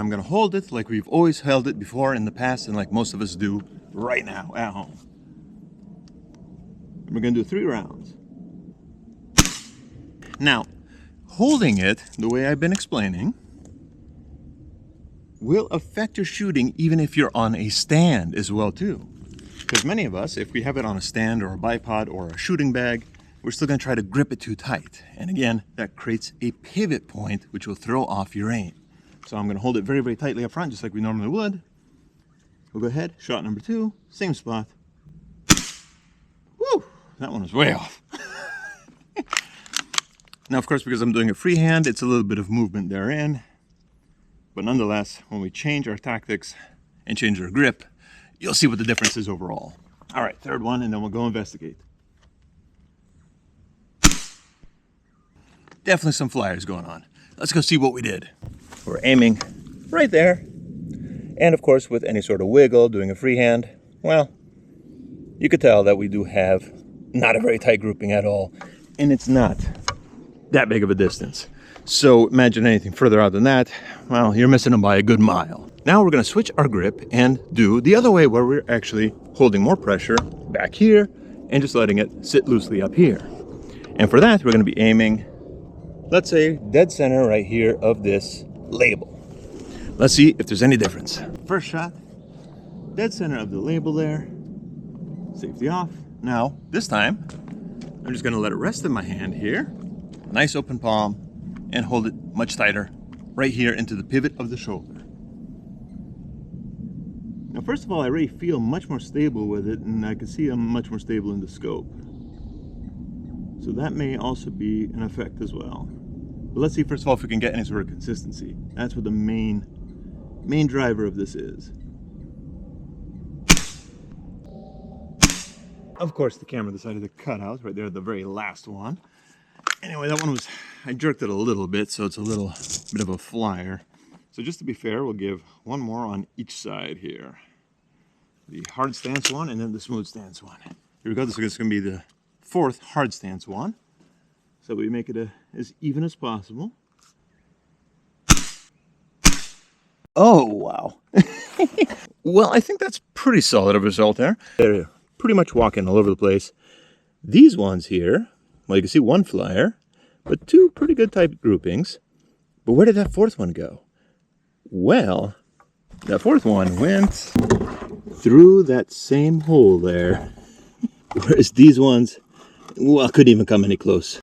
I'm gonna hold it like we've always held it before in the past and like most of us do right now at home. And we're gonna do 3 rounds. Now, holding it the way I've been explaining will affect your shooting even if you're on a stand as well too. Because many of us, if we have it on a stand or a bipod or a shooting bag, we're still gonna try to grip it too tight. And again, that creates a pivot point which will throw off your aim. So I'm gonna hold it very, very tightly up front, just like we normally would. We'll go ahead, shot number 2, same spot. Woo, that one was way off. Now, of course, because I'm doing a freehand, it's a little bit of movement therein. But nonetheless, when we change our tactics and change our grip, you'll see what the difference is overall. All right, 3rd one, and then we'll go investigate. Definitely some flyers going on. Let's go see what we did. We're aiming right there. And of course, with any sort of wiggle, doing a freehand, well, you could tell that we do have not a very tight grouping at all. And it's not that big of a distance. So imagine anything further out than that, well, you're missing them by a good mile. Now we're gonna switch our grip and do the other way where we're actually holding more pressure back here and just letting it sit loosely up here. And for that, we're gonna be aiming, let's say, dead center right here of this label. Let's see if there's any difference. First shot, dead center of the label there. Safety off. Now, this time, I'm just gonna let it rest in my hand here. Nice open palm, and hold it much tighter right here into the pivot of the shoulder. Now, first of all, I already feel much more stable with it, and I can see I'm much more stable in the scope. So that may also be an effect as well. But let's see, first of all, if we can get any sort of consistency. That's what the main driver of this is. Of course, the camera decided to cut out right there at the very last one. Anyway, that one was, I jerked it a little bit, so it's a little bit of a flyer. So just to be fair, we'll give one more on each side here. The hard stance one and then the smooth stance one. Here we go, this is going to be the 4th hard stance one. So we make it as even as possible. Oh, wow. Well, I think that's pretty solid of a result there. They're pretty much walking all over the place. These ones here, well, you can see 1 flyer, but 2 pretty good type groupings. But where did that 4th one go? Well, that 4th one went through that same hole there. Whereas these ones, well, couldn't even come any close.